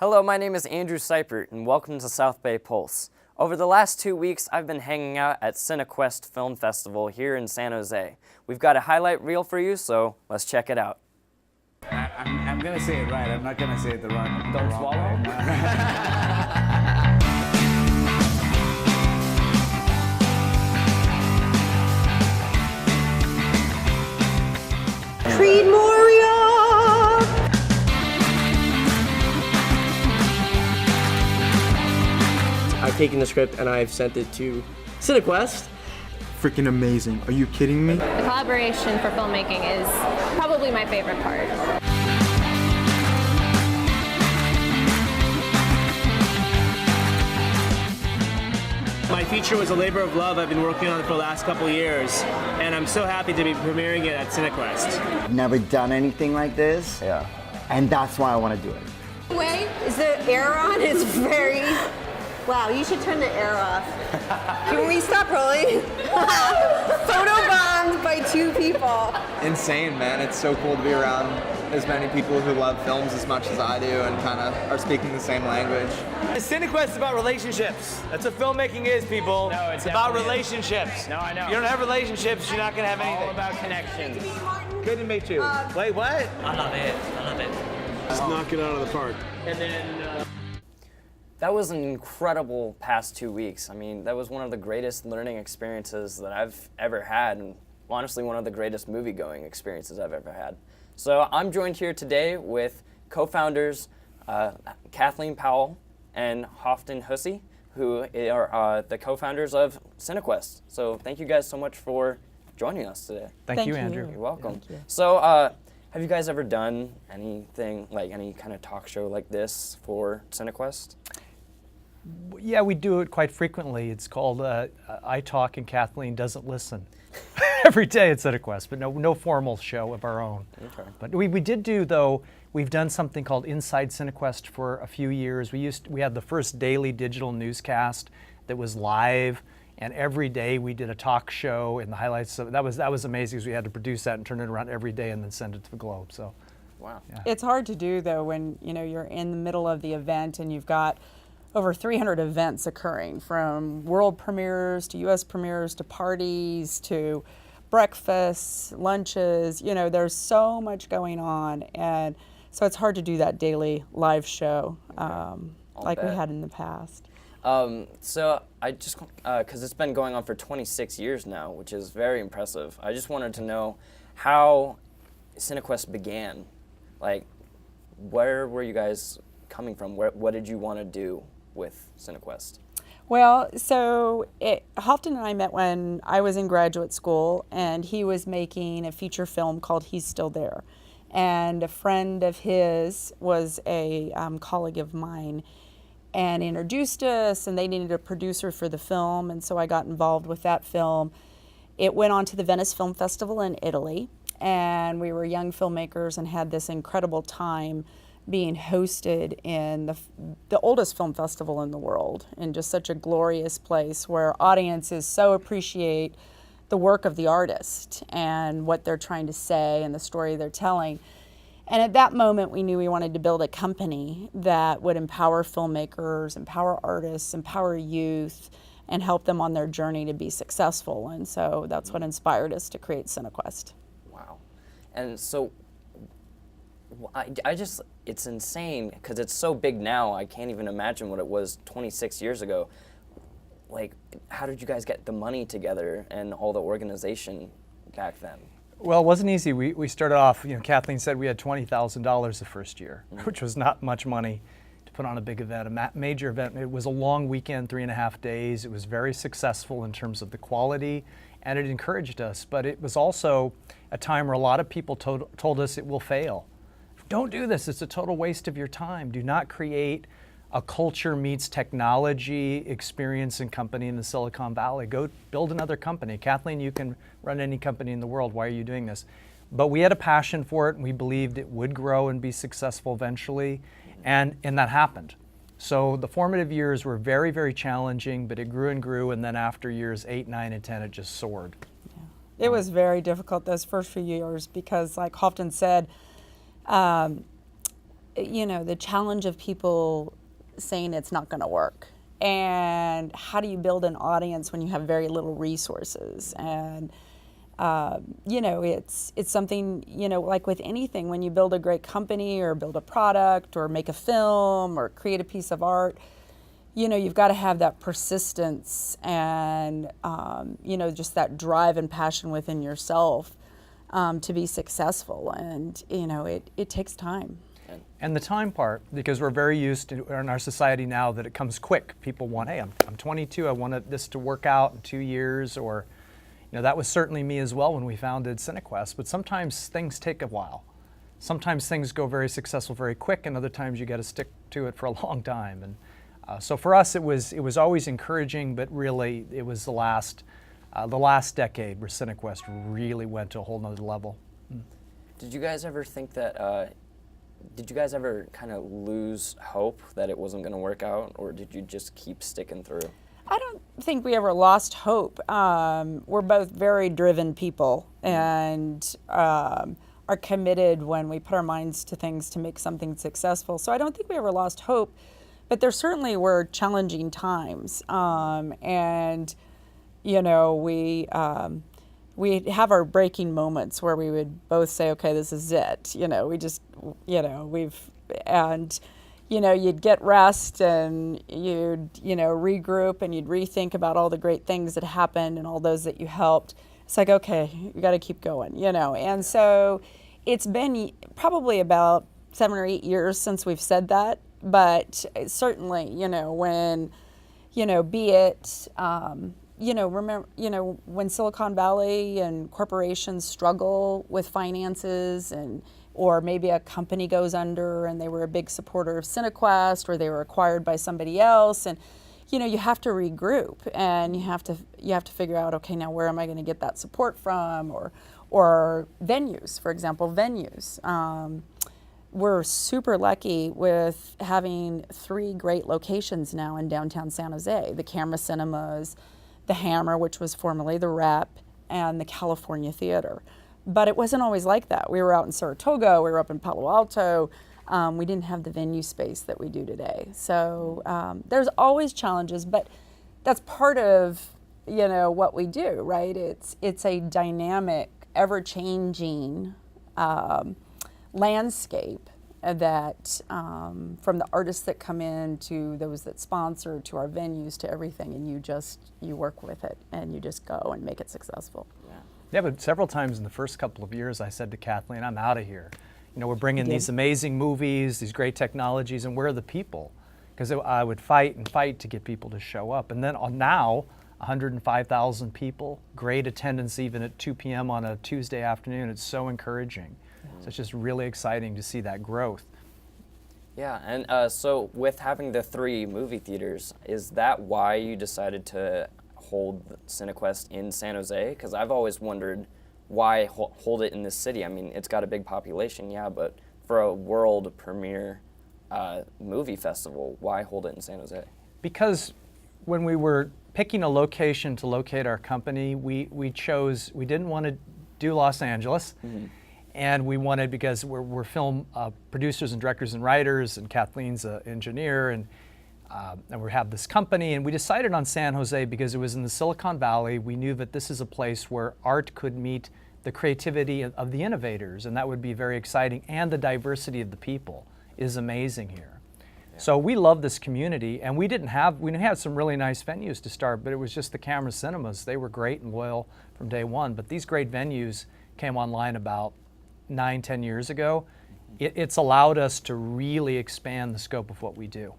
Hello, my name is Andrew Cypert, and welcome to South Bay Pulse. Over the last 2 weeks, I've been hanging out at Cinequest Film Festival here in San Jose. We've got a highlight reel for you, so let's check it out. I'm going to say it right. I'm not going to say it the wrong. Don't swallow? Creed Moria! I've taken the script and I've sent it to Cinequest. Freaking amazing. Are you kidding me? The collaboration for filmmaking is probably my favorite part. My feature was a labor of love. I've been working on it for the last couple of years, and I'm so happy to be premiering it at Cinequest. I've never done anything like this. Yeah. And that's why I want to do it. Wait, is the air on? It's very... Wow, you should turn the air off. Can we stop rolling? Photo bombed by 2 people. Insane, man. It's so cool to be around as many people who love films as much as I do and kind of are speaking the same language. Cinequest is about relationships. That's what filmmaking is, people. No, it's about relationships. No, I know. If you don't have relationships, you're not going to have anything. All about connections. Good to meet you. Wait, what? I love it. Just knock it out of the park. And then... That was an incredible past 2 weeks. I mean, that was one of the greatest learning experiences that I've ever had, and honestly, one of the greatest movie-going experiences I've ever had. So I'm joined here today with co-founders Kathleen Powell and Halfdan Hussey, who are the co-founders of Cinequest. So thank you guys so much for joining us today. Thank you, Andrew. You're welcome. Thank you. So have you guys ever done anything, like any kind of talk show like this for Cinequest? Yeah, we do it quite frequently. It's called I Talk and Kathleen Doesn't Listen. Every day at Cinequest, but no formal show of our own. Okay. But we did do, though, we've done something called Inside Cinequest for a few years. We had the first daily digital newscast that was live, and every day we did a talk show and the highlights. So that was amazing because we had to produce that and turn it around every day and then send it to the Globe. So, Wow. yeah. It's hard to do, though, when you're in the middle of the event and you've got over 300 events occurring, from world premieres to U.S. premieres to parties to breakfasts, lunches. There's so much going on, and so it's hard to do that daily live show like we had in the past. So I just, because it's been going on for 26 years now, which is very impressive. I just wanted to know how Cinequest began. Like, where were you guys coming from? What did you want to do with Cinequest? Well, so Halfdan and I met when I was in graduate school, and he was making a feature film called He's Still There. And a friend of his was a colleague of mine and introduced us, and they needed a producer for the film, and so I got involved with that film. It went on to the Venice Film Festival in Italy, and we were young filmmakers and had this incredible time being hosted in the oldest film festival in the world, in just such a glorious place where audiences so appreciate the work of the artist and what they're trying to say and the story they're telling. And at that moment, we knew we wanted to build a company that would empower filmmakers, empower artists, empower youth, and help them on their journey to be successful. And so that's what inspired us to create Cinequest. Wow. And so it's insane because it's so big now. I can't even imagine what it was 26 years ago. Like, how did you guys get the money together and all the organization back then? Well, it wasn't easy. We started off, Kathleen said we had $20,000 the first year, which was not much money to put on a big event, a major event. It was a long weekend, 3.5 days. It was very successful in terms of the quality, and it encouraged us. But it was also a time where a lot of people told us it will fail. Don't do this. It's a total waste of your time. Do not create a culture meets technology experience and company in the Silicon Valley. Go build another company. Kathleen, you can run any company in the world. Why are you doing this? But we had a passion for it, and we believed it would grow and be successful eventually, and that happened. So the formative years were very, very challenging, but it grew and grew, and then after years 8, 9, and 10, it just soared. Yeah. It was very difficult those first few years because, like Halfdan said, the challenge of people saying it's not going to work. And how do you build an audience when you have very little resources? And it's something, like with anything, when you build a great company or build a product or make a film or create a piece of art, you've got to have that persistence and, just that drive and passion within yourself to be successful. And, it takes time. And the time part, because we're very used to in our society now that it comes quick. People want, hey, I'm 22, I want this to work out in 2 years, or, that was certainly me as well when we founded Cinequest. But sometimes things take a while. Sometimes things go very successful very quick, and other times you got to stick to it for a long time. And so for us, it was always encouraging, but really it was the last decade where Cinequest really went to a whole nother level. Did you guys ever think that? Did you guys ever kind of lose hope that it wasn't going to work out, or did you just keep sticking through? I don't think we ever lost hope. We're both very driven people and are committed when we put our minds to things to make something successful. So I don't think we ever lost hope, but there certainly were challenging times. We'd have our breaking moments where we would both say, okay, this is it. You'd get rest and you'd, regroup and you'd rethink about all the great things that happened and all those that you helped. It's like, okay, you got to keep going, And so it's been probably about 7 or 8 years since we've said that. But certainly, when, be it, remember, when Silicon Valley and corporations struggle with finances or maybe a company goes under and they were a big supporter of Cinequest or they were acquired by somebody else, and you have to regroup and you have to figure out, okay, now where am I going to get that support from, or venues, for example, venues. We're super lucky with having 3 great locations now in downtown San Jose: the Camera Cinemas, the Hammer, which was formerly the Rep, and the California Theater. But it wasn't always like that. We were out in Saratoga, we were up in Palo Alto. We didn't have the venue space that we do today. So there's always challenges, but that's part of what we do, right? It's a dynamic, ever-changing landscape that from the artists that come in to those that sponsor to our venues to everything, and you work with it and you just go and make it successful. Yeah, but several times in the first couple of years I said to Kathleen, I'm out of here. We're bringing these amazing movies, these great technologies, and where are the people? Because I would fight and fight to get people to show up. And then now, 105,000 people, great attendance even at 2 p.m. on a Tuesday afternoon. It's so encouraging. So it's just really exciting to see that growth. Yeah, and so with having the 3 movie theaters, is that why you decided to hold Cinequest in San Jose? Because I've always wondered why hold it in this city. I mean, it's got a big population, yeah, but for a world premiere movie festival, why hold it in San Jose? Because when we were picking a location to locate our company, we didn't want to do Los Angeles. Mm-hmm. And we wanted, because we're film producers and directors and writers, and Kathleen's an engineer, and we have this company, and we decided on San Jose because it was in the Silicon Valley. We knew that this is a place where art could meet the creativity of the innovators, and that would be very exciting, and the diversity of the people is amazing here. Yeah. So we love this community, and we had some really nice venues to start, but it was just the Camera Cinemas. They were great and loyal from day one, but these great venues came online about 9-10 years ago. It's allowed us to really expand the scope of what we do.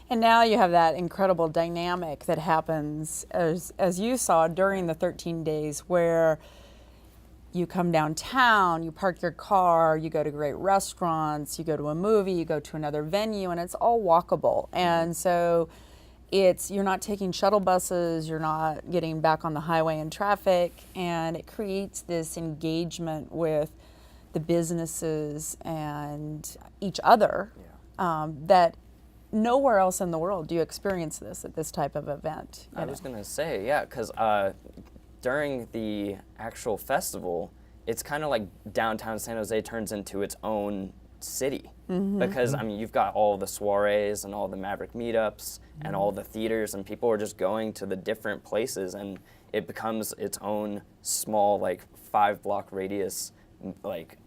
And now you have that incredible dynamic that happens, as you saw during the 13 days, where you come downtown, you park your car, you go to great restaurants, you go to a movie, you go to another venue, and it's all walkable. And so you're not taking shuttle buses, you're not getting back on the highway in traffic, and it creates this engagement with the businesses and each other that nowhere else in the world do you experience this at this type of event. I was going to say, yeah, because during the actual festival, it's kind of like downtown San Jose turns into its own city. Because, I mean, you've got all the soirees and all the Maverick meetups and all the theaters, and people are just going to the different places, and it becomes its own small, like, 5-block radius, like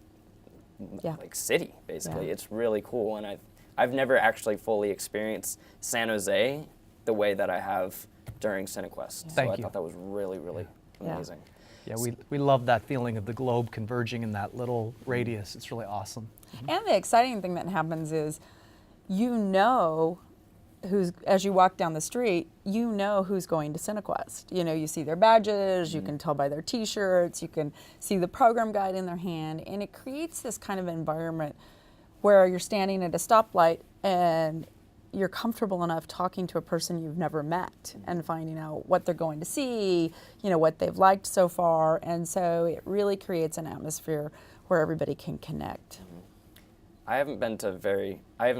city, basically. Yeah. It's really cool, and I've never actually fully experienced San Jose the way that I have during Cinequest. So I thought that was really, really amazing. Yeah, we love that feeling of the globe converging in that little radius. It's really awesome. And the exciting thing that happens is, you know, as you walk down the street, you know who's going to Cinequest. You know, you see their badges, you can tell by their T-shirts, you can see the program guide in their hand, and it creates this kind of environment where you're standing at a stoplight and you're comfortable enough talking to a person you've never met and finding out what they're going to see, you know, what they've liked so far. And so it really creates an atmosphere where everybody can connect. I haven't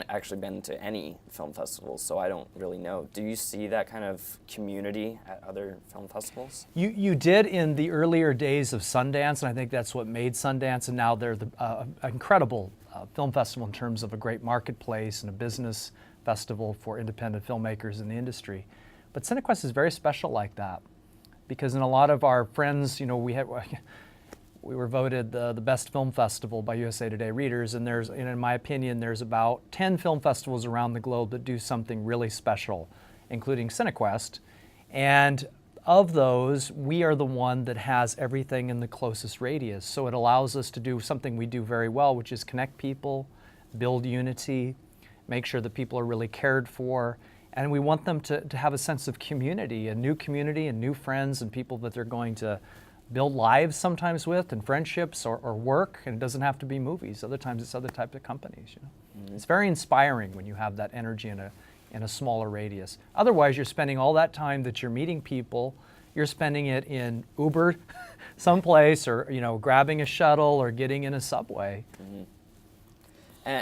actually been to any film festivals, so I don't really know. Do you see that kind of community at other film festivals? You did in the earlier days of Sundance, and I think that's what made Sundance, and now they're the incredible film festival in terms of a great marketplace and a business festival for independent filmmakers in the industry. But Cinequest is very special like that, because in a lot of our friends, you know, we were voted the best film festival by USA Today readers, and in my opinion, there's about 10 film festivals around the globe that do something really special, including Cinequest. And of those, we are the one that has everything in the closest radius. So it allows us to do something we do very well, which is connect people, build unity, make sure that people are really cared for, and we want them to have a sense of community and new friends and people that they're going to build lives sometimes with, and friendships or work, and it doesn't have to be movies. Other times it's other types of companies. You know? It's very inspiring when you have that energy in a smaller radius. Otherwise, you're spending all that time that you're meeting people, you're spending it in Uber someplace, or, you know, grabbing a shuttle or getting in a subway.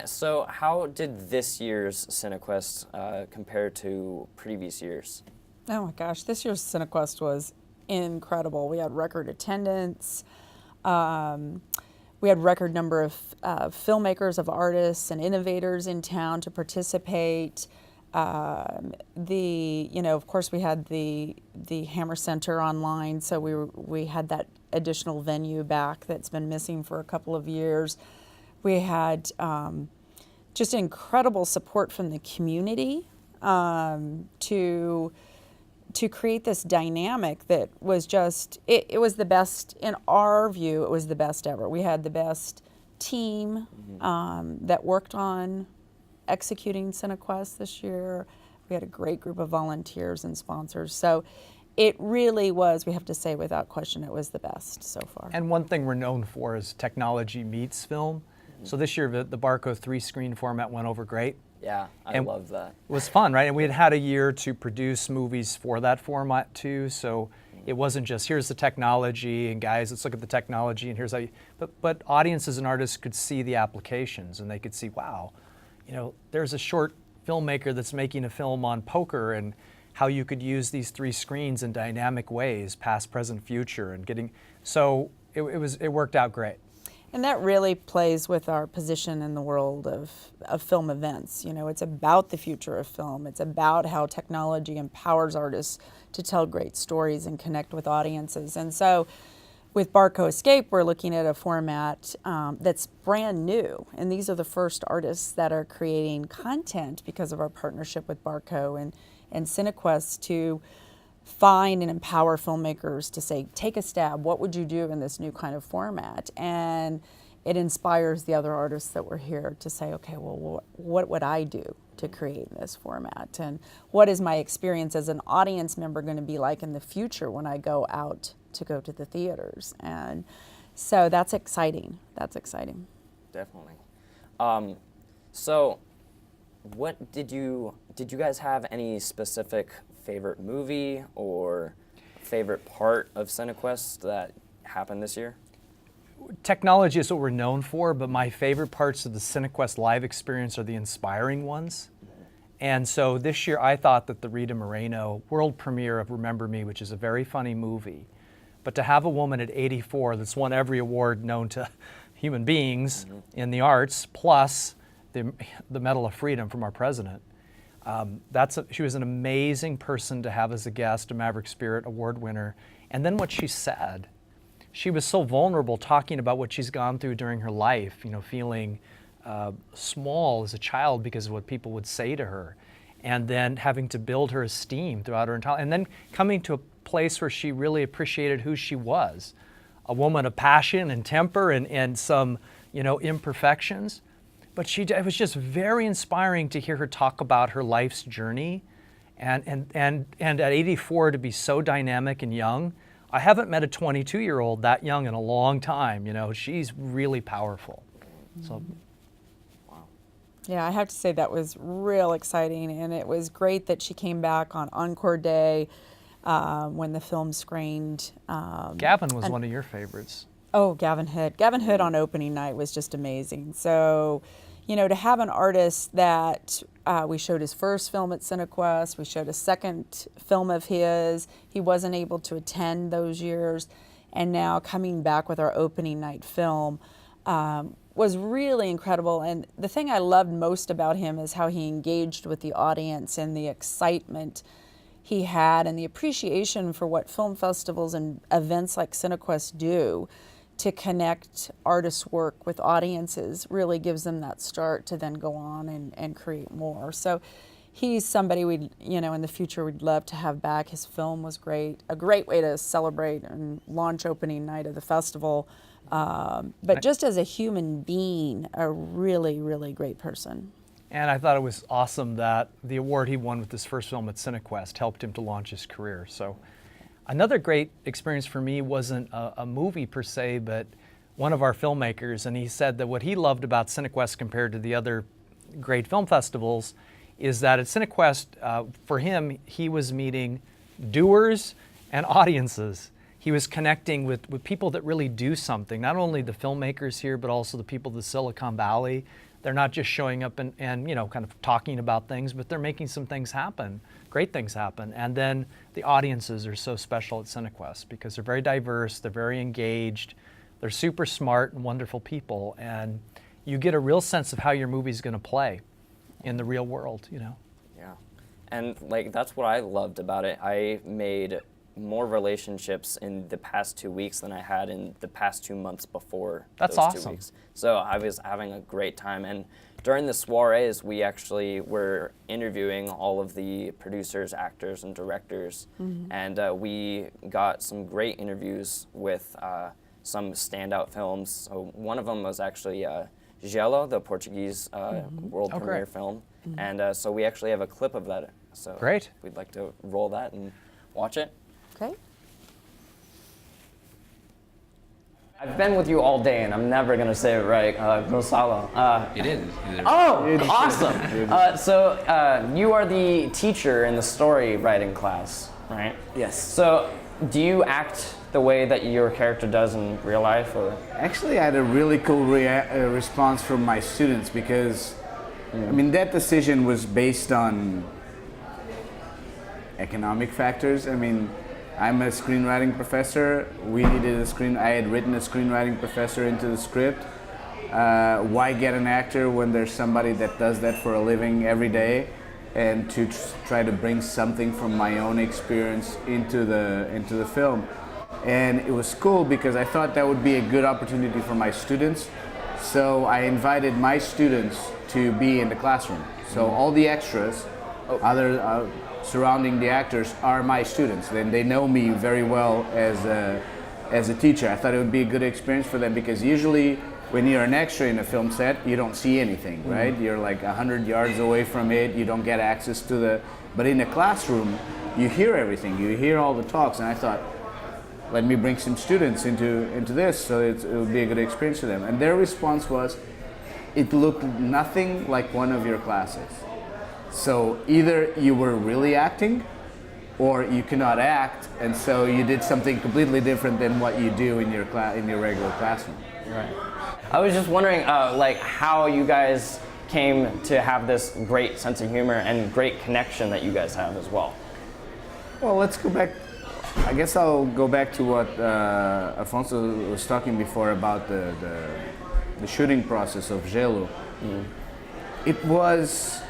So how did this year's Cinequest compare to previous years? Oh my gosh, this year's Cinequest was incredible. We had record attendance. We had record number of filmmakers, of artists and innovators in town to participate. Of course, we had the Hammer Center online, so we had that additional venue back that's been missing for a couple of years. We had just incredible support from the community to create this dynamic that was just, it was the best, in our view, it was the best ever. We had the best team that worked on executing Cinequest this year. We had a great group of volunteers and sponsors. So it really was, we have to say without question, it was the best so far. And one thing we're known for is technology meets film. So this year the Barco 3-screen format went over great. Yeah, I love that. It was fun, right? And we had a year to produce movies for that format too, so it wasn't just, here's the technology, and guys, let's look at the technology, and here's how you, but audiences and artists could see the applications, and they could see, wow, you know, there's a short filmmaker that's making a film on poker, and how you could use these 3 screens in dynamic ways, past, present, future, and getting, so it worked out great. And that really plays with our position in the world of film events. You know, it's about the future of film. It's about how technology empowers artists to tell great stories and connect with audiences. And so with Barco Escape, we're looking at a format that's brand new. And these are the first artists that are creating content because of our partnership with Barco and Cinequest to find and empower filmmakers to say, take a stab, what would you do in this new kind of format? And it inspires the other artists that were here to say, okay, well, what would I do to create this format? And what is my experience as an audience member going to be like in the future when I go out to go to the theaters? And so that's exciting. That's exciting. Definitely. So what did you guys have any specific favorite movie or favorite part of Cinequest that happened this year? Technology is what we're known for, but my favorite parts of the Cinequest live experience are the inspiring ones. And so this year I thought that the Rita Moreno world premiere of Remember Me, which is a very funny movie, but to have a woman at 84 that's won every award known to human beings in the arts, plus the Medal of Freedom from our president. She was an amazing person to have as a guest, a Maverick Spirit Award winner. And then what she said, she was so vulnerable talking about what she's gone through during her life, feeling small as a child because of what people would say to her, and then having to build her esteem throughout her entire, and then coming to a place where she really appreciated who she was, a woman of passion and temper and some, imperfections. But it was just very inspiring to hear her talk about her life's journey, and at 84 to be so dynamic and young. I haven't met a 22-year-old that young in a long time. She's really powerful. So. Yeah, I have to say that was real exciting, and it was great that she came back on Encore Day when the film screened. Gavin was one of your favorites. Oh, Gavin Hood. Gavin Hood on opening night was just amazing. So, to have an artist that we showed his first film at Cinequest, we showed a second film of his, he wasn't able to attend those years, and now coming back with our opening night film was really incredible. And the thing I loved most about him is how he engaged with the audience and the excitement he had and the appreciation for what film festivals and events like Cinequest do to connect artists' work with audiences really gives them that start to then go on and create more. So he's somebody in the future we'd love to have back. His film was great, a great way to celebrate and launch opening night of the festival. But just as a human being, a really, really great person. And I thought it was awesome that the award he won with his first film at Cinequest helped him to launch his career. So another great experience for me wasn't a movie per se, but one of our filmmakers, and he said that what he loved about Cinequest compared to the other great film festivals is that at Cinequest, for him, he was meeting doers and audiences. He was connecting with people that really do something, not only the filmmakers here, but also the people of the Silicon Valley. They're not just showing up and kind of talking about things, but they're making some things happen, great things happen. And then the audiences are so special at Cinequest because they're very diverse, they're very engaged, they're super smart and wonderful people, and you get a real sense of how your movie's going to play in the real world, Yeah. And that's what I loved about it. I made more relationships in the past 2 weeks than I had in the past 2 months before That's those awesome. 2 weeks. So I was having a great time. And during the soirees, we actually were interviewing all of the producers, actors, and directors. Mm-hmm. And we got some great interviews with some standout films. So one of them was actually Gelo, the Portuguese world premiere film. Mm-hmm. And so we actually have a clip of that. So great. We'd like to roll that and watch it. Okay. I've been with you all day, and I'm never going to say it right. Gonzalo. You did. Oh, awesome. So you are the teacher in the story writing class, right? Yes. So do you act the way that your character does in real life? Or? Actually, I had a really cool response from my students because, that decision was based on economic factors. I'm a screenwriting professor. I had written a screenwriting professor into the script. Why get an actor when there's somebody that does that for a living every day? And to try to bring something from my own experience into the film. And it was cool because I thought that would be a good opportunity for my students. So I invited my students to be in the classroom. So all the extras, surrounding the actors are my students. Then they know me very well as a teacher. I thought it would be a good experience for them because usually when you're an extra in a film set, you don't see anything, right? You're like 100 yards away from it. You don't get access to but in a classroom, you hear everything. You hear all the talks. And I thought, let me bring some students into this so it would be a good experience for them. And their response was, it looked nothing like one of your classes. So either you were really acting or you cannot act, and so you did something completely different than what you do in your regular classroom. Right. I was just wondering how you guys came to have this great sense of humor and great connection that you guys have as well. Well, let's go back. I guess I'll go back to what Afonso was talking before about shooting process of Gelo. It was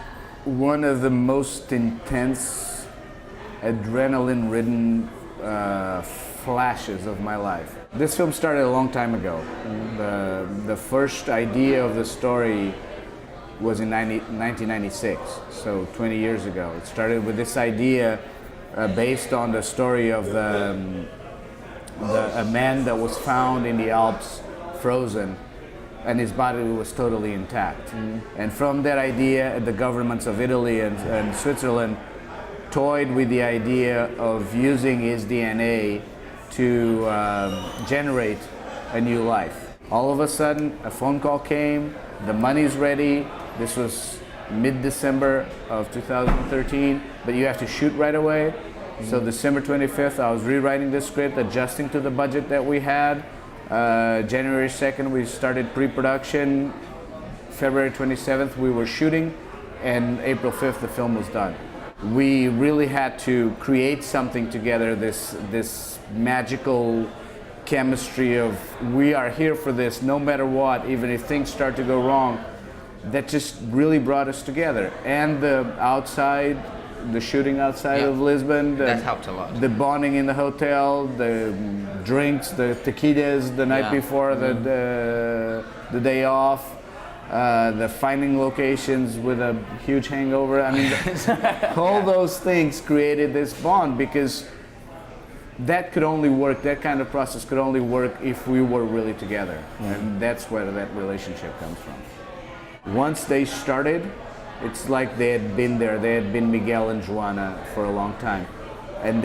one of the most intense, adrenaline-ridden flashes of my life. This film started a long time ago. The first idea of the story was in 1996, so 20 years ago. It started with this idea based on the story of a man that was found in the Alps, frozen, and his body was totally intact. And from that idea, the governments of Italy and Switzerland toyed with the idea of using his DNA to generate a new life. All of a sudden, a phone call came, the money's ready. This was mid-December of 2013, but you have to shoot right away. So December 25th, I was rewriting the script, adjusting to the budget that we had. January 2nd, we started pre-production. February 27th, we were shooting, and April 5th, the film was done. We really had to create something together, this magical chemistry of we are here for this no matter what, even if things start to go wrong. That just really brought us together. And the shooting outside of Lisbon. That helped a lot. The bonding in the hotel, the drinks, the taquitas the night before, the day off, the finding locations with a huge hangover. I mean, all those things created this bond, because that could only work, that kind of process could only work if we were really together. And that's where that relationship comes from. Once they started, it's like they had been there. They had been Miguel and Joanna for a long time. And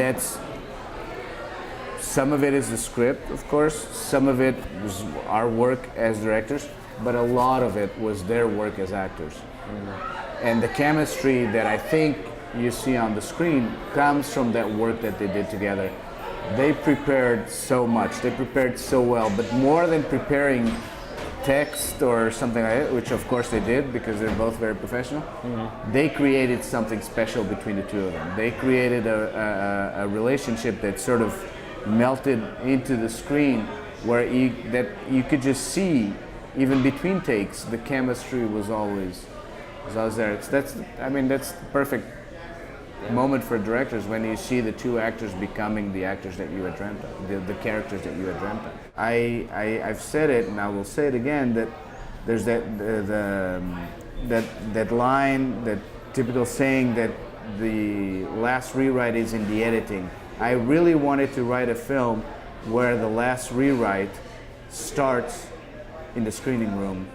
some of it is the script, of course. Some of it was our work as directors, but a lot of it was their work as actors. And the chemistry that I think you see on the screen comes from that work that they did together. They prepared so much. They prepared so well. But more than preparing text or something like that, which of course they did because they're both very professional, they created something special between the two of them. They created a relationship that sort of melted into the screen, where you could just see, even between takes, the chemistry was always there. That's the perfect moment for directors, when you see the two actors becoming the actors that you had dreamt of, the characters that you had dreamt of. I've said it, and I will say it again, that there's that line, that typical saying that the last rewrite is in the editing. I really wanted to write a film where the last rewrite starts in the screening room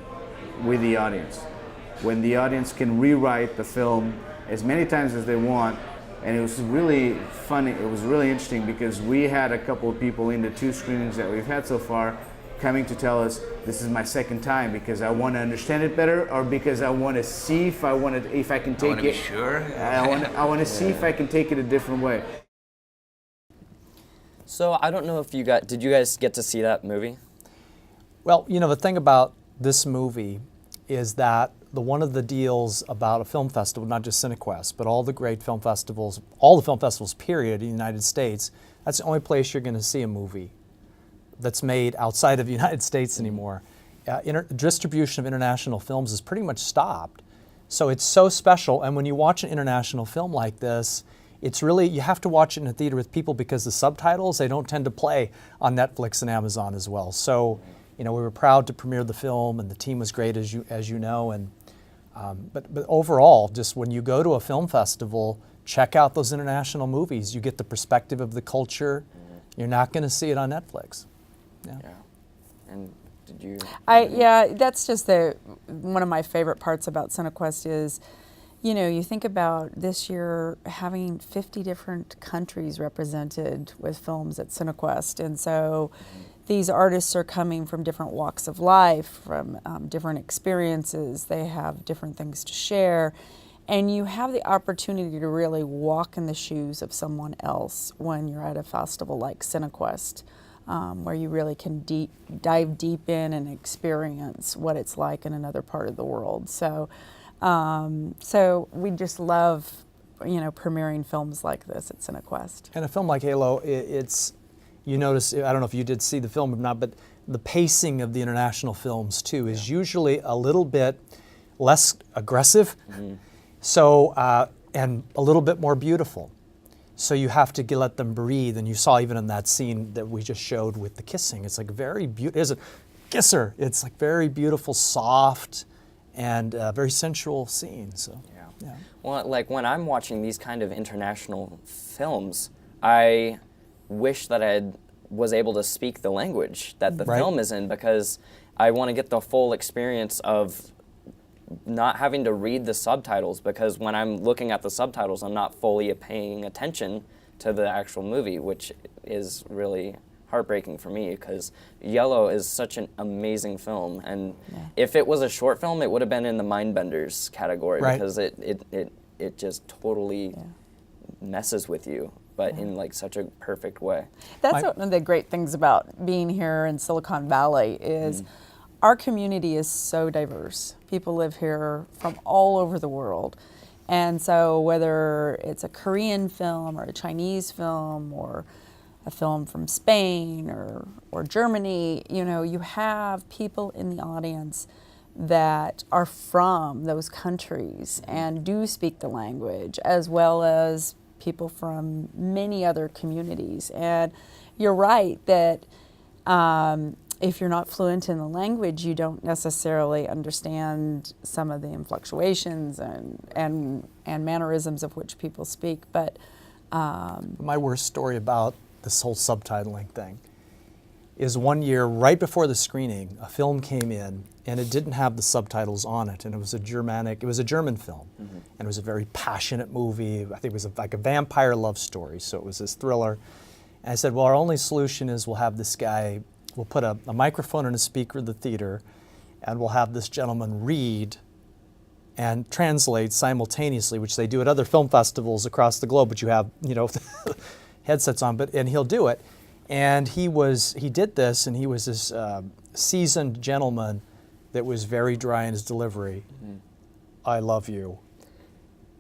with the audience, when the audience can rewrite the film as many times as they want. And it was really funny, it was really interesting, because we had a couple of people in the two screenings that we've had so far coming to tell us, this is my second time because I want to understand it better, or because I want to see if I can take it. Be sure. I want to see if I can take it a different way. So I don't know if did you guys get to see that movie? Well, the thing about this movie is that one of the deals about a film festival, not just Cinequest, but all the great film festivals, all the film festivals, period, in the United States, that's the only place you're going to see a movie that's made outside of the United States anymore. Distribution of international films is pretty much stopped. So it's so special, and when you watch an international film like this, it's really, you have to watch it in a theater with people, because the subtitles, they don't tend to play on Netflix and Amazon as well. So, we were proud to premiere the film, and the team was great, as you know. And but overall, just when you go to a film festival, check out those international movies. You get the perspective of the culture. You're not going to see it on Netflix. Yeah. And did you? That's just one of my favorite parts about Cinequest is, you think about this year having 50 different countries represented with films at Cinequest, and so these artists are coming from different walks of life, from different experiences. They have different things to share. And you have the opportunity to really walk in the shoes of someone else when you're at a festival like Cinequest, where you really can dive deep in and experience what it's like in another part of the world. So we just love, premiering films like this at Cinequest. And a film like Halo, you notice, I don't know if you did see the film or not, but the pacing of the international films too is usually a little bit less aggressive, so and a little bit more beautiful. So you have to let them breathe, and you saw even in that scene that we just showed with the kissing. It's like very beautiful. It's a kisser. It's like very beautiful, soft, and very sensual scene. So yeah. Well, like when I'm watching these kind of international films, I wish that I was able to speak the language that the film is in, because I want to get the full experience of not having to read the subtitles, because when I'm looking at the subtitles, I'm not fully paying attention to the actual movie, which is really heartbreaking for me, because Yellow is such an amazing film, and if it was a short film, it would have been in the Mindbenders category, because it just totally messes with you, but in like such a perfect way. That's one of the great things about being here in Silicon Valley is our community is so diverse. People live here from all over the world. And so whether it's a Korean film or a Chinese film or a film from Spain or Germany, you know, you have people in the audience that are from those countries and do speak the language, as well as people from many other communities. And you're right that if you're not fluent in the language, you don't necessarily understand some of the fluctuations and mannerisms of which people speak. But my worst story about this whole subtitling thing is one year, right before the screening, a film came in and it didn't have the subtitles on it, and it was a German film, and it was a very passionate movie. I think it was like a vampire love story, so it was this thriller. And I said, well, our only solution is we'll have this guy, we'll put a microphone and a speaker in the theater, and we'll have this gentleman read and translate simultaneously, which they do at other film festivals across the globe, but you have, you know, headsets on, and he'll do it. And he did this, and he was this seasoned gentleman that was very dry in his delivery. I love you.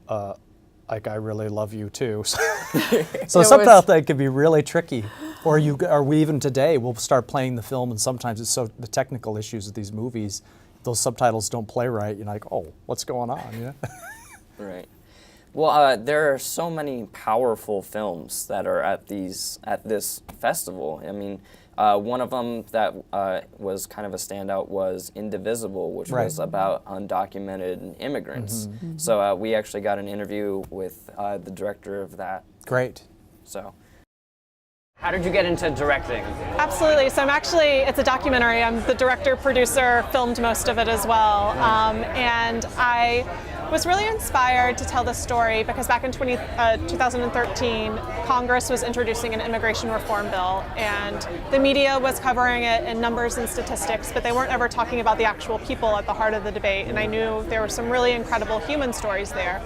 Like I really love you too. So the subtitle thing can be really tricky. Or we even today, we'll start playing the film, and sometimes it's so the technical issues of these movies, those subtitles don't play right. You're like, oh, what's going on? You know? Right. Well, there are so many powerful films that are at this festival. I mean, one of them that was kind of a standout was Indivisible, which was about undocumented immigrants. So we actually got an interview with the director of that. Great. So, how did you get into directing? Absolutely. So it's a documentary. I'm the director, producer, filmed most of it as well. And I was really inspired to tell the story because back in 2013, Congress was introducing an immigration reform bill, and the media was covering it in numbers and statistics, but they weren't ever talking about the actual people at the heart of the debate, and I knew there were some really incredible human stories there.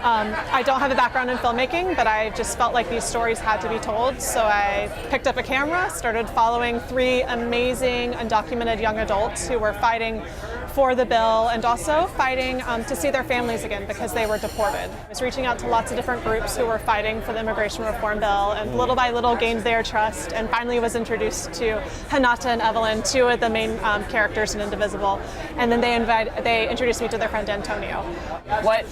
I don't have a background in filmmaking, but I just felt like these stories had to be told, so I picked up a camera, started following 3 amazing undocumented young adults who were fighting for the bill and also fighting to see their families again because they were deported. I was reaching out to lots of different groups who were fighting for the immigration reform bill, and little by little gained their trust, and finally was introduced to Hanata and Evelyn, 2 of the main characters in Indivisible, and then they introduced me to their friend Antonio. What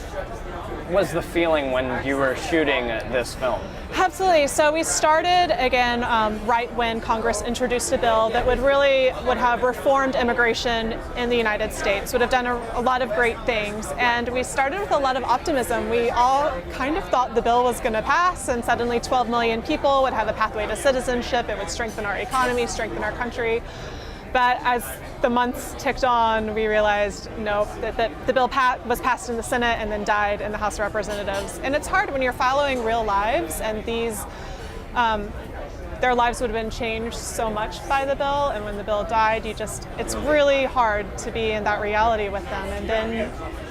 was the feeling when you were shooting this film? Absolutely. So we started again right when Congress introduced a bill that would have reformed immigration in the United States, would have done a lot of great things, and we started with a lot of optimism. We all kind of thought the bill was going to pass, and suddenly 12 million people would have a pathway to citizenship. It would strengthen our economy, strengthen our country. But as the months ticked on, we realized, no, that the bill was passed in the Senate and then died in the House of Representatives. And it's hard when you're following real lives, and these, their lives would have been changed so much by the bill, and when the bill died, it's really hard to be in that reality with them. And then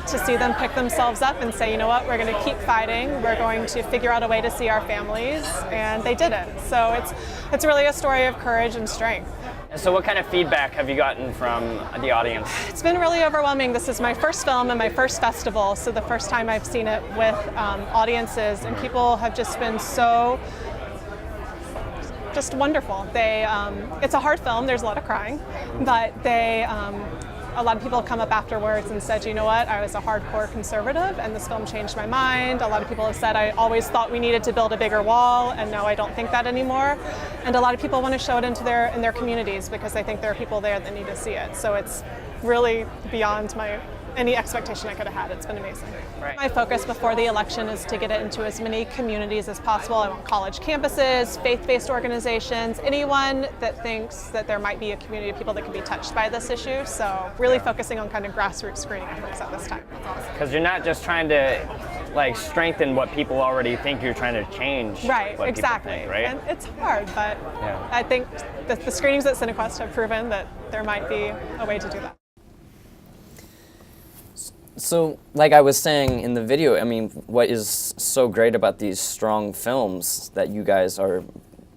to see them pick themselves up and say, you know what, we're going to keep fighting, we're going to figure out a way to see our families, and they did it. So it's really a story of courage and strength. So what kind of feedback have you gotten from the audience? It's been really overwhelming. This is my first film and my first festival, so the first time I've seen it with audiences, and people have just been so just wonderful. They, it's a hard film, there's a lot of crying, but they, a lot of people come up afterwards and said, you know what, I was a hardcore conservative and this film changed my mind. A lot of people have said, I always thought we needed to build a bigger wall, and now I don't think that anymore. And a lot of people want to show it in their communities because they think there are people there that need to see it. So it's really beyond any expectation I could have had. It's been amazing. Right. My focus before the election is to get it into as many communities as possible. I want college campuses, faith-based organizations, anyone that thinks that there might be a community of people that can be touched by this issue. So really focusing on kind of grassroots screening efforts at this time. Because you're not just trying to strengthen what people already think, you're trying to change right, what exactly. people think, right? And it's hard, but yeah. I think the screenings at Cinequest have proven that there might be a way to do that. So, like I was saying in the video, I mean, what is so great about these strong films that you guys are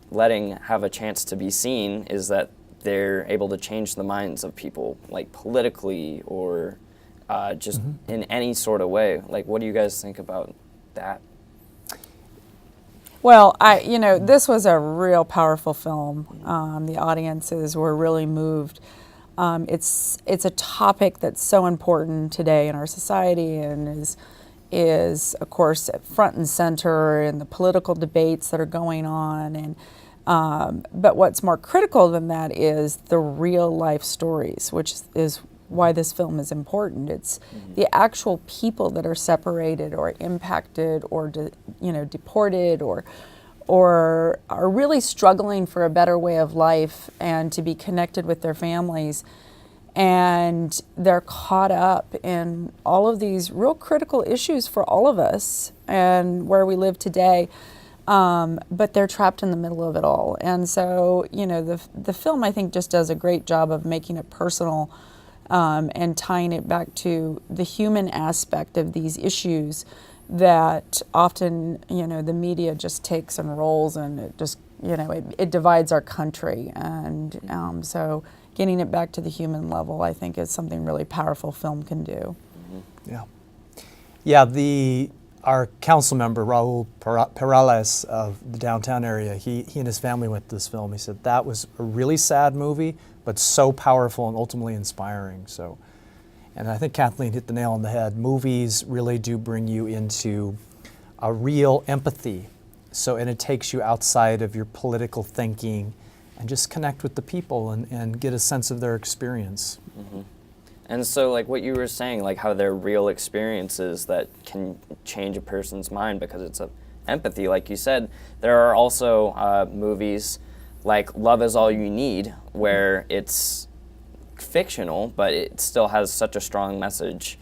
letting have a chance to be seen is that they're able to change the minds of people, like politically or just in any sort of way. Like, what do you guys think about that? Well, this was a real powerful film. The audiences were really moved. It's a topic that's so important today in our society and is of course front and center in the political debates that are going on. And but what's more critical than that is the real life stories, which is why this film is important. It's the actual people that are separated or impacted or deported or are really struggling for a better way of life and to be connected with their families. And they're caught up in all of these real critical issues for all of us and where we live today. But they're trapped in the middle of it all. And so, the film, I think, just does a great job of making it personal and tying it back to the human aspect of these issues that often, the media just takes and rolls, and it just, it divides our country. And so getting it back to the human level, I think, is something really powerful film can do. Yeah, our council member, Raul Perales of the downtown area, he and his family went to this film. He said that was a really sad movie, but so powerful and ultimately inspiring. So. And I think Kathleen hit the nail on the head. Movies really do bring you into a real empathy. And it takes you outside of your political thinking and just connect with the people and get a sense of their experience. And so, like what you were saying, like how they're real experiences that can change a person's mind because it's empathy, like you said. There are also movies like Love Is All You Need, where it's fictional, but it still has such a strong message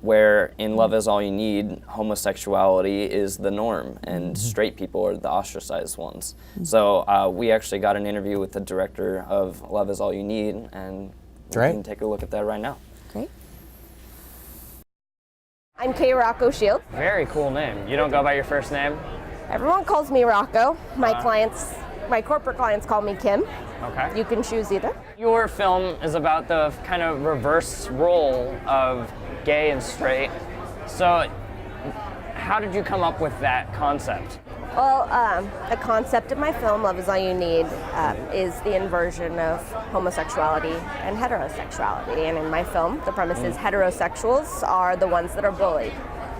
where in Love Is All You Need, homosexuality is the norm and straight people are the ostracized ones. So we actually got an interview with the director of Love Is All You Need, and we can take a look at that right now. Great. I'm Rocko Shield. Very cool name. You don't go by your first name? Everyone calls me Rocko. My corporate clients call me Kim. Okay. You can choose either. Your film is about the kind of reverse role of gay and straight. So how did you come up with that concept? Well, the concept of my film, Love Is All You Need, is the inversion of homosexuality and heterosexuality. And in my film, the premise is heterosexuals are the ones that are bullied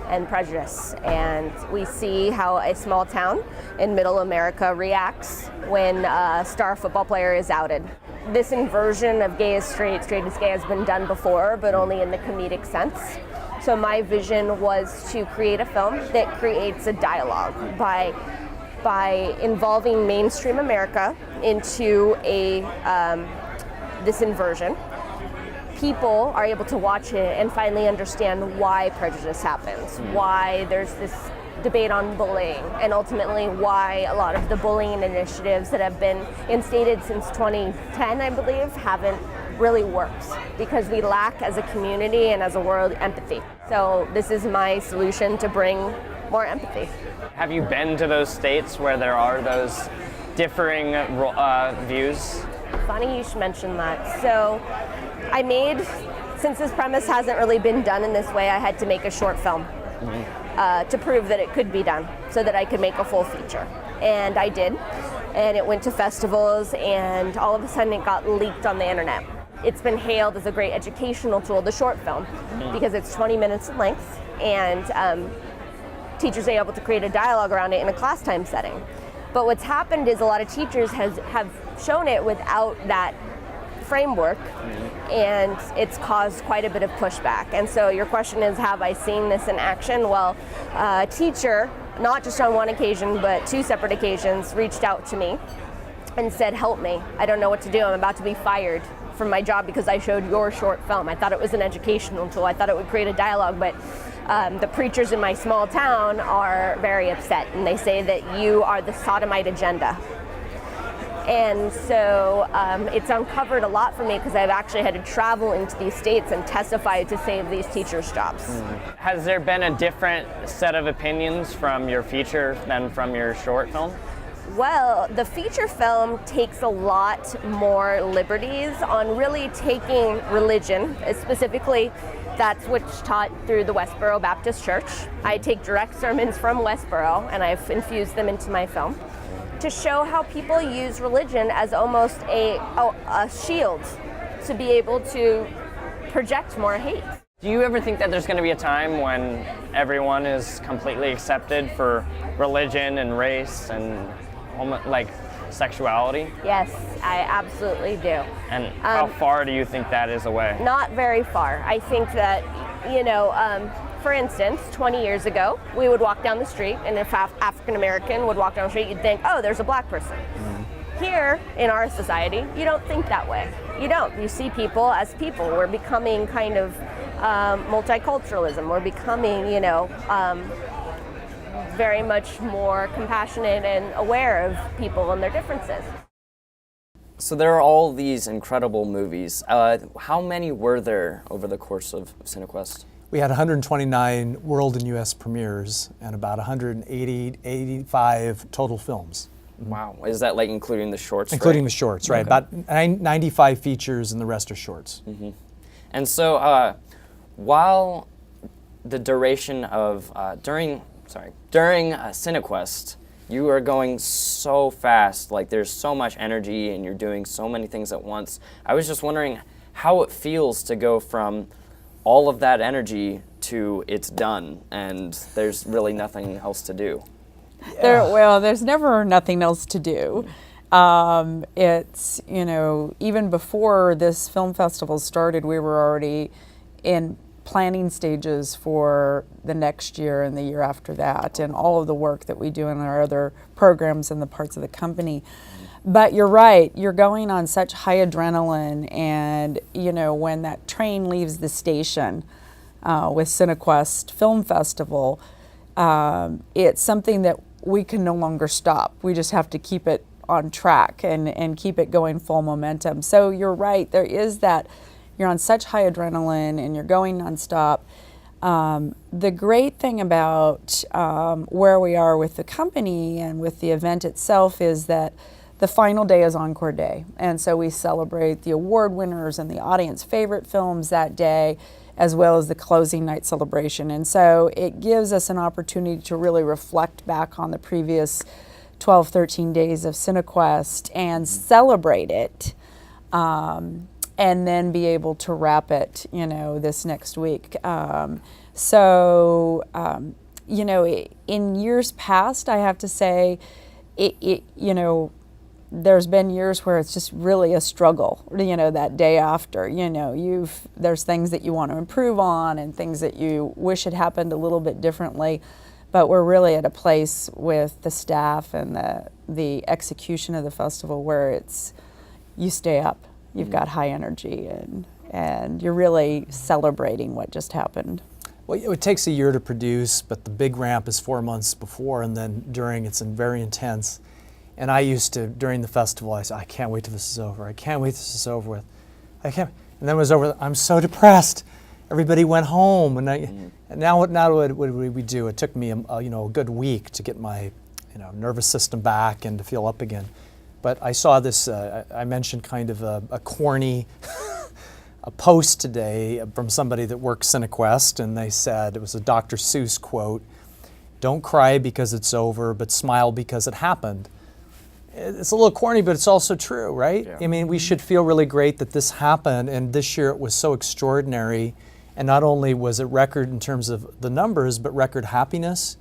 and prejudiced. And we see how a small town in middle America reacts when a star football player is outed. This inversion of gay is straight, straight is gay has been done before, but only in the comedic sense. So my vision was to create a film that creates a dialogue by involving mainstream America into this inversion. People are able to watch it and finally understand why prejudice happens, why there's this debate on bullying, and ultimately why a lot of the bullying initiatives that have been instated since 2010, I believe, haven't really worked because we lack as a community and as a world empathy. So this is my solution to bring more empathy. Have you been to those states where there are those differing views? Funny you should mention that. So since this premise hasn't really been done in this way, I had to make a short film to prove that it could be done so that I could make a full feature. And I did. and it went to festivals, and all of a sudden it got leaked on the internet. It's been hailed as a great educational tool, the short film, because it's 20 minutes in length, and teachers are able to create a dialogue around it in a class time setting. But what's happened is a lot of teachers have shown it without that framework, and it's caused quite a bit of pushback. And so your question is, have I seen this in action? Well, a teacher, not just on one occasion, but 2 separate occasions, reached out to me and said, help me. I don't know what to do. I'm about to be fired from my job because I showed your short film. I thought it was an educational tool. I thought it would create a dialogue, but the preachers in my small town are very upset, and they say that you are the sodomite agenda. And so it's uncovered a lot for me because I've actually had to travel into these states and testify to save these teachers' jobs. Has there been a different set of opinions from your feature than from your short film? Well, the feature film takes a lot more liberties on really taking religion, specifically that's what's taught through the Westboro Baptist Church. I take direct sermons from Westboro and I've infused them into my film to show how people use religion as almost a shield to be able to project more hate. Do you ever think that there's going to be a time when everyone is completely accepted for religion and race and sexuality? Yes, I absolutely do. And how far do you think that is away? Not very far. I think that, for instance, 20 years ago, we would walk down the street, and if African American would walk down the street, you'd think, oh, there's a black person. Here, in our society, you don't think that way. You don't. You see people as people. We're becoming kind of multiculturalism. We're becoming, very much more compassionate and aware of people and their differences. So there are all these incredible movies. How many were there over the course of Cinequest? We had 129 world and U.S. premieres and about 85 total films. Wow. Is that including the shorts? Including the shorts, right. Okay. About 95 features and the rest are shorts. Mm-hmm. And so while the duration of, during Cinequest, you are going so fast, there's so much energy and you're doing so many things at once. I was just wondering how it feels to go from all of that energy to it's done and there's really nothing else to do. There's never nothing else to do. It's, even before this film festival started, we were already in planning stages for the next year and the year after that, and all of the work that we do in our other programs and the parts of the company. But you're right, you're going on such high adrenaline, and when that train leaves the station with Cinequest Film Festival, it's something that we can no longer stop. We just have to keep it on track and keep it going full momentum. So you're right, there is that. You're on such high adrenaline and you're going nonstop. The great thing about where we are with the company and with the event itself is that the final day is Encore Day. And so we celebrate the award winners and the audience favorite films that day, as well as the closing night celebration. And so it gives us an opportunity to really reflect back on the previous 12, 13 days of Cinequest and celebrate it. And then be able to wrap it, this next week. In years past, I have to say, there's been years where it's just really a struggle, that day after. There's things that you want to improve on and things that you wish had happened a little bit differently. But we're really at a place with the staff and the execution of the festival where you stay up. You've got high energy and you're really celebrating what just happened. Well, it takes a year to produce, but the big ramp is 4 months before, and then during it's very intense. And I used to, during the festival, I said, I can't wait till this is over. I can't wait till this is over with. I can't. And then it was over. I'm so depressed. Everybody went home, and now what did we do? It took me a good week to get my nervous system back and to feel up again. But I saw this, I mentioned kind of a corny a post today from somebody that works Cinequest, and they said, it was a Dr. Seuss quote, "Don't cry because it's over, but smile because it happened." it's a little corny, but it's also true, right? Yeah. I mean, we should feel really great that this happened, and this year it was so extraordinary. And not only was it record in terms of the numbers, but record happiness.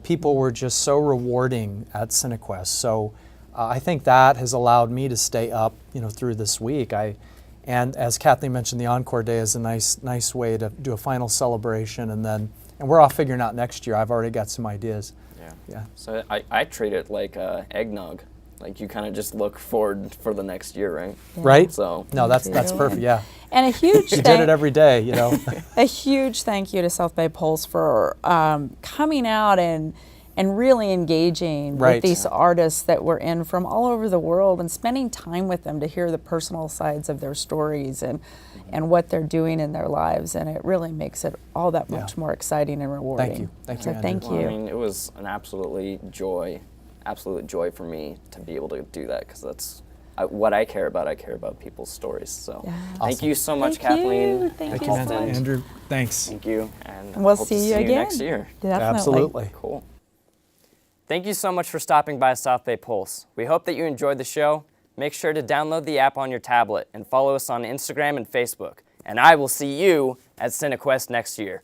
People were just so rewarding at Cinequest. So I think that has allowed me to stay up, through this week. And as Kathleen mentioned, the Encore Day is a nice way to do a final celebration, and we're off figuring out next year. I've already got some ideas. Yeah. So I treat it like eggnog. Like you kind of just look forward for the next year, right? Yeah. Right? So no, that's perfect. Yeah. And a huge you did it every day, A huge thank you to South Bay Pulse for coming out and really engaging with these artists that were in from all over the world and spending time with them to hear the personal sides of their stories and what they're doing in their lives. And it really makes it all that much more exciting and rewarding. Thank you. Thank you, Andrew. Thank you. Well, I mean, it was an absolute joy for me to be able to do that, because that's what I care about. I care about people's stories. So thank you so much, Kathleen. Thank you so much. Andrew, thanks. Thank you. And we'll hope see to you see again. you next year. Definitely. Absolutely. Cool. Thank you so much for stopping by South Bay Pulse. We hope that you enjoyed the show. Make sure to download the app on your tablet and follow us on Instagram and Facebook. And I will see you at Cinequest next year.